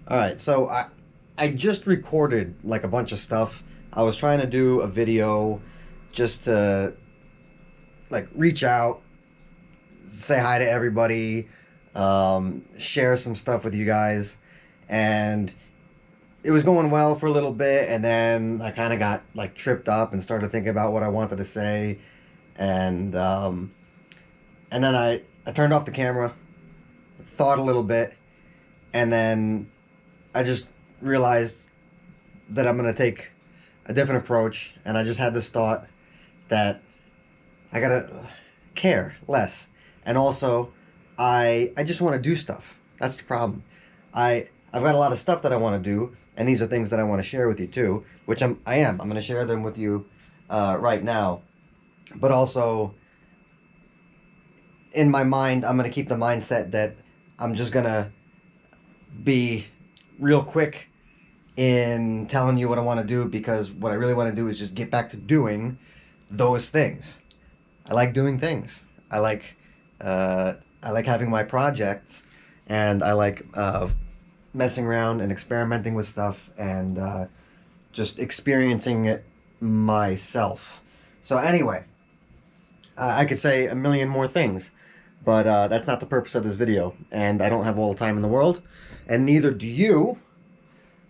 All right, so I just recorded like a bunch of stuff. I was trying to do a video just to like reach out, say hi to everybody, share some stuff with you guys, and it was going well for a little bit, and then I kind of got like tripped up and started thinking about what I wanted to say, and um, and then I turned off the camera, thought a little bit, and then I just realized that I'm gonna take a different approach, and I just had this thought that I gotta care less, and also I just want to do stuff. That's the problem. I've got a lot of stuff that I want to do, and these are things that I want to share with you too, which I'm gonna share them with you right now. But also in my mind, I'm gonna keep the mindset that I'm just gonna be real quick in telling you what I want to do, because what I really want to do is just get back to doing those things. I like doing things. I like I like having my projects, and I like messing around and experimenting with stuff, and just experiencing it myself. So anyway, I could say a million more things, but that's not the purpose of this video, and I don't have all the time in the world, and neither do you.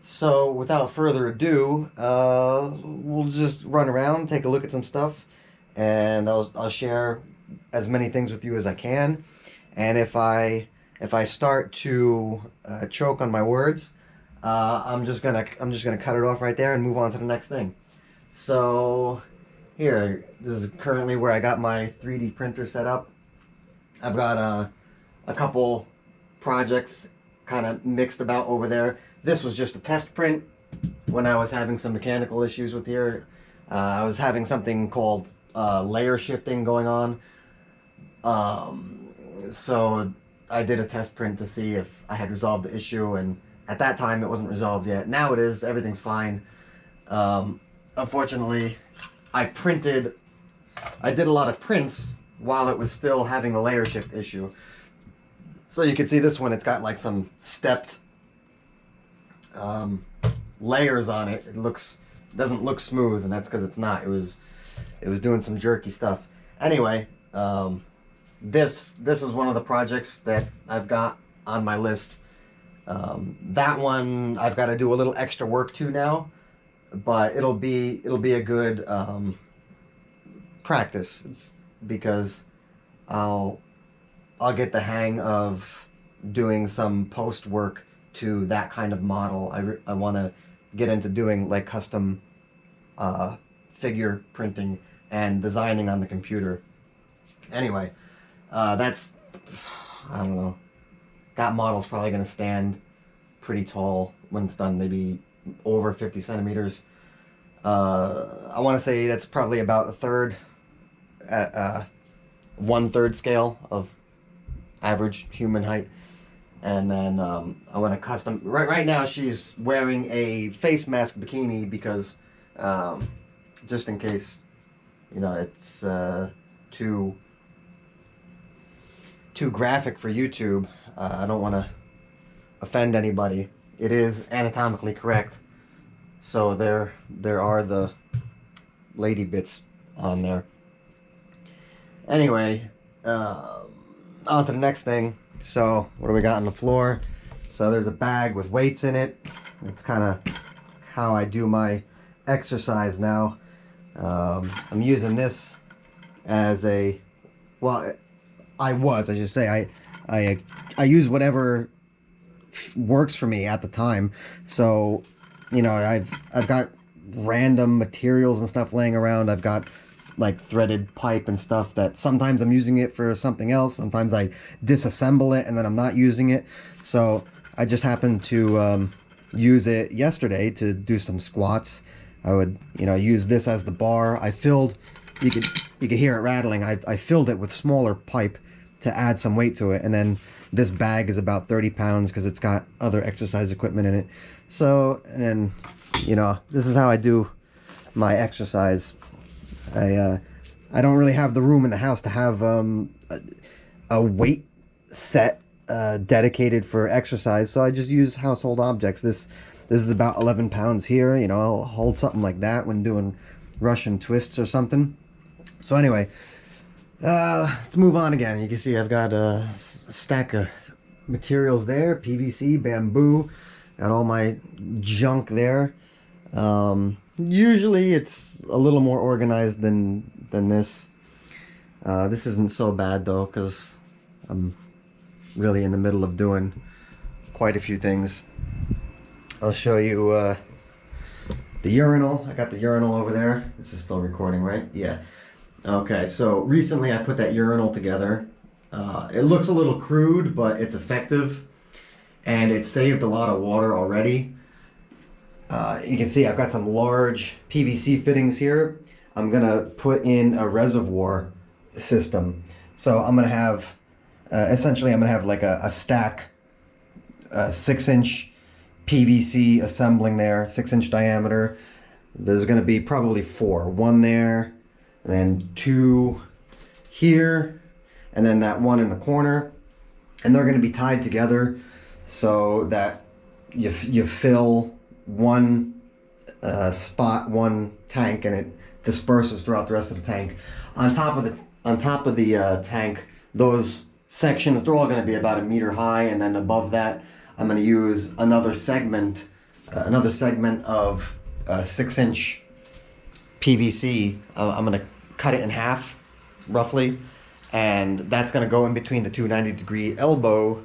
So without further ado, we'll just run around, take a look at some stuff, and I'll share as many things with you as I can. And if I start to choke on my words, I'm just gonna cut it off right there and move on to the next thing. So here, this is currently where I got my 3D printer set up. I've got a couple projects kind of mixed about over there. This was just a test print when I was having some mechanical issues with here. I was having something called layer shifting going on. So I did a test print to see if I had resolved the issue, and at that time it wasn't resolved yet. Now it is, everything's fine. Unfortunately, I did a lot of prints while it was still having the layer shift issue. So you can see this one, it's got like some stepped layers on it. Doesn't look smooth, and that's because it's not. It was doing some jerky stuff. Anyway, this is one of the projects that I've got on my list. That one I've got to do a little extra work to now, but it'll be a good practice. It's because I'll get the hang of doing some post work to that kind of model. I want to get into doing like custom figure printing and designing on the computer. Anyway, that's, I don't know, that model's probably going to stand pretty tall when it's done, maybe over 50 centimeters. I want to say that's probably about a third, one-third scale of average human height. And then I want to custom. Right now, she's wearing a face mask bikini because just in case, it's too graphic for YouTube. I don't want to offend anybody. It is anatomically correct, so there are the lady bits on there. Anyway, on to the next thing. So what do we got on the floor? So there's a bag with weights in it. That's kind of how I do my exercise now. I'm using this as a, well, I should say, I use whatever works for me at the time. So, I've got random materials and stuff laying around. I've got like threaded pipe and stuff that sometimes I'm using it for something else. Sometimes I disassemble it and then I'm not using it. So I just happened to use it yesterday to do some squats. I would, use this as the bar. I filled, you could hear it rattling. I filled it with smaller pipe to add some weight to it. And then this bag is about 30 pounds because it's got other exercise equipment in it. So, and then, this is how I do my exercise. I don't really have the room in the house to have a weight set dedicated for exercise, so I just use household objects. This is about 11 pounds here. You know, I'll hold something like that when doing Russian twists or something. So anyway, let's move on again. You can see I've got a stack of materials there, PVC, bamboo, got all my junk there. Usually it's a little more organized than this. This isn't so bad though, because I'm really in the middle of doing quite a few things. I'll show you the urinal. I got the urinal over there. This is still recording, right? Yeah. Okay, so recently I put that urinal together. It looks a little crude, but it's effective, and it saved a lot of water already. You can see I've got some large PVC fittings here. I'm gonna put in a reservoir system. So I'm gonna have, essentially I'm gonna have like a stack, 6-inch PVC assembling there, 6-inch diameter. There's gonna be probably 4. 1 there, and then 2 here, and then that one in the corner. And they're gonna be tied together so that you fill one spot, one tank, and it disperses throughout the rest of the tank. On top of the tank, those sections, they're all gonna be about 1 meter high, and then above that, I'm going to use another segment of 6-inch PVC. I'm going to cut it in half, roughly, and that's going to go in between the two 90-degree elbow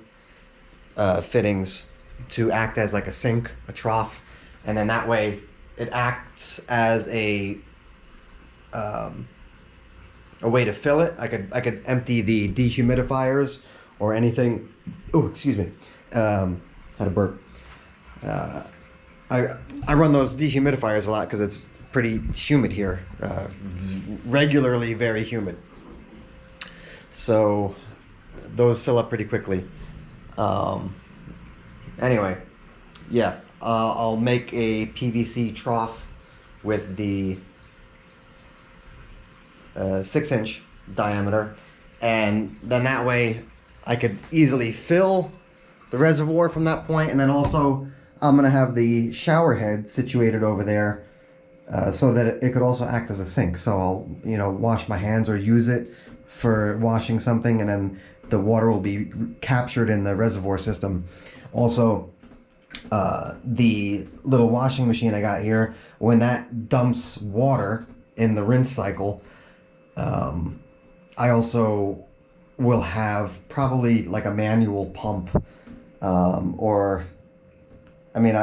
fittings to act as like a sink, a trough, and then that way it acts as a way to fill it. I could empty the dehumidifiers or anything. Oh, excuse me. Had a burp. I run those dehumidifiers a lot because it's pretty humid here, regularly very humid. So those fill up pretty quickly. Anyway, yeah, I'll make a PVC trough with the 6-inch diameter, and then that way I could easily fill the reservoir from that point. And then also I'm gonna have the shower head situated over there so that it could also act as a sink. So I'll, you know, wash my hands or use it for washing something, and then the water will be captured in the reservoir system. Also, the little washing machine I got here, when that dumps water in the rinse cycle, I also will have probably like a manual pump. Or, I mean,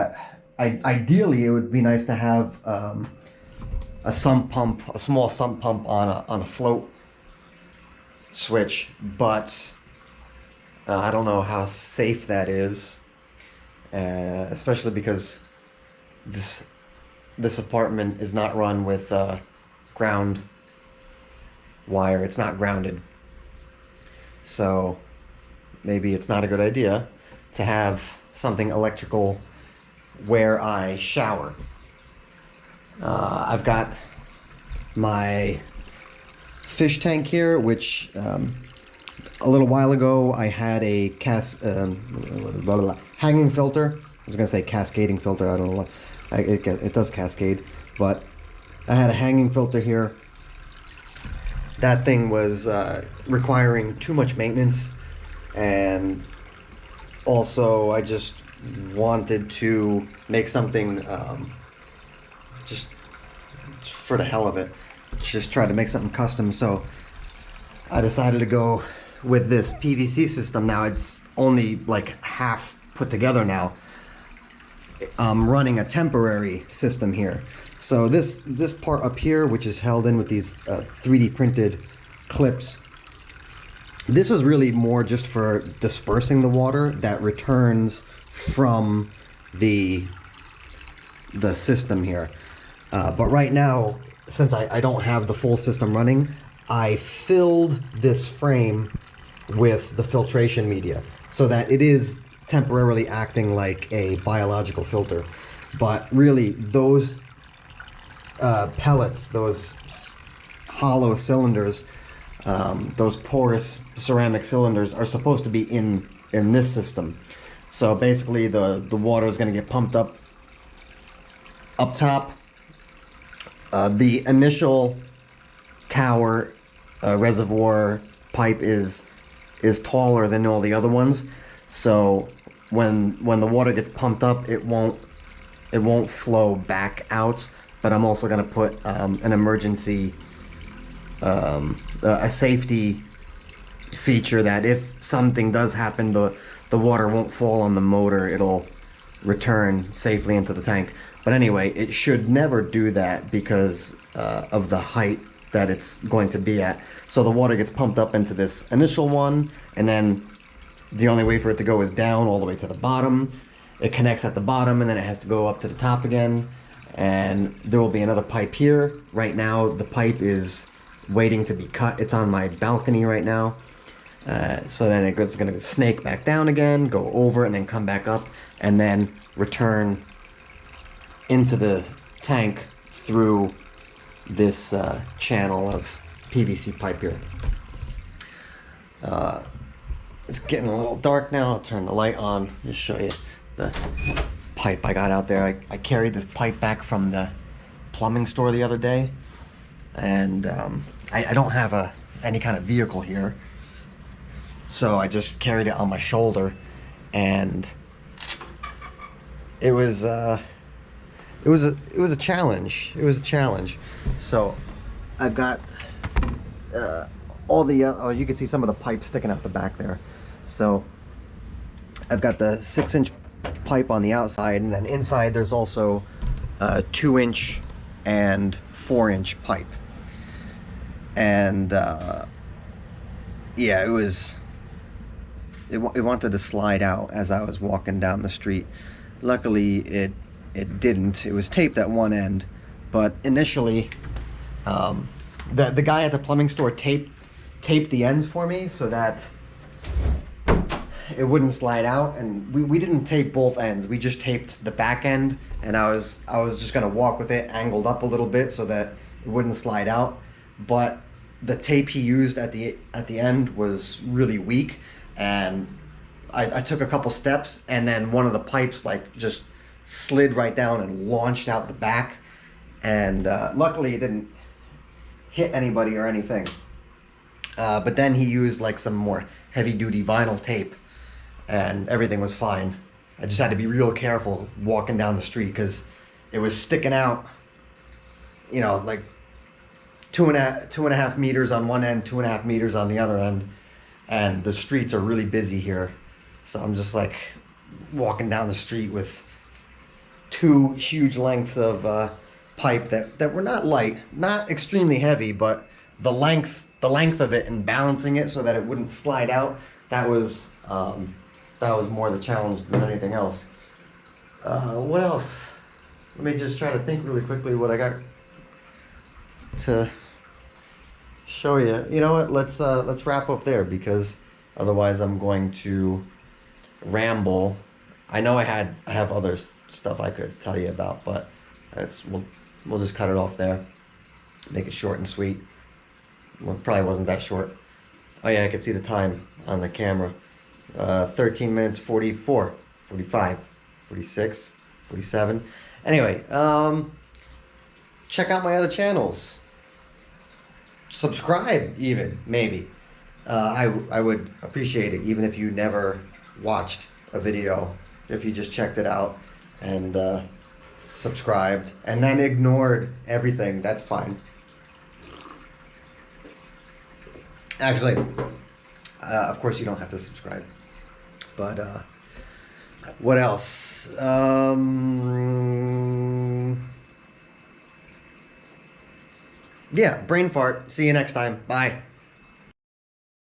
ideally it would be nice to have a sump pump, a small sump pump on a float switch, but I don't know how safe that is, especially because this apartment is not run with ground wire. It's not grounded, so maybe it's not a good idea to have something electrical where I shower. I've got my fish tank here, which a little while ago I had a hanging filter. I was gonna say cascading filter. I don't know what. It does cascade, but I had a hanging filter here. That thing was requiring too much maintenance, and also I just wanted to make something just for the hell of it, just try to make something custom. So I decided to go with this PVC system. Now it's only like half put together now. I'm running a temporary system here. So this part up here, which is held in with these 3D printed clips, this is really more just for dispersing the water that returns from the system here. But right now, since I don't have the full system running, I filled this frame with the filtration media so that it is temporarily acting like a biological filter. But really, those pellets, those hollow cylinders, those porous ceramic cylinders are supposed to be in in this system. So basically the water is going to get pumped up top. The initial tower reservoir pipe is taller than all the other ones, so when the water gets pumped up, it won't flow back out. But I'm also going to put an emergency a safety feature that if something does happen, the water won't fall on the motor, it'll return safely into the tank. But anyway, it should never do that because of the height that it's going to be at. So the water gets pumped up into this initial one, and then the only way for it to go is down all the way to the bottom. It connects at the bottom, and then it has to go up to the top again. And there will be another pipe here. Right now, the pipe is waiting to be cut. It's on my balcony right now. So then it's going to snake back down again, go over, and then come back up, and then return into the tank through this channel of PVC pipe here. It's getting a little dark now. I'll turn the light on, just show you the pipe I got out there. I carried this pipe back from the plumbing store the other day, and I don't have any kind of vehicle here, so I just carried it on my shoulder, and it was a challenge. It was a challenge. So I've got all the oh, you can see some of the pipes sticking out the back there. So I've got the 6-inch pipe on the outside, and then inside there's also a 2-inch and 4-inch pipe. And yeah, it wanted to slide out as I was walking down the street. Luckily it didn't. It was taped at one end, but initially the guy at the plumbing store taped the ends for me so that it wouldn't slide out. And we didn't tape both ends, we just taped the back end, and I was just gonna walk with it angled up a little bit so that it wouldn't slide out. But the tape he used at the end was really weak, and I took a couple steps, and then one of the pipes like just slid right down and launched out the back. And luckily it didn't hit anybody or anything. But then he used like some more heavy duty vinyl tape, and everything was fine. I just had to be real careful walking down the street because it was sticking out, you know, like 2.5 meters on one end, 2.5 meters on the other end. And the streets are really busy here. So I'm just like walking down the street with 2 huge lengths of pipe that were not light, not extremely heavy, but the length of it and balancing it so that it wouldn't slide out, that was more the challenge than anything else. What else? Let me just try to think really quickly what I got to show you. You know what? Let's wrap up there, because otherwise I'm going to ramble. I know I have other stuff I could tell you about, but we'll just cut it off there. Make it short and sweet. Well, it probably wasn't that short. Oh yeah, I could see the time on the camera. 13 minutes 44, 45, 46, 47. Anyway, check out my other channels. Subscribe even, maybe. I would appreciate it, even if you never watched a video. If you just checked it out and subscribed and then ignored everything, that's fine. Actually, of course you don't have to subscribe. But what else? Yeah, brain fart. See you next time. Bye.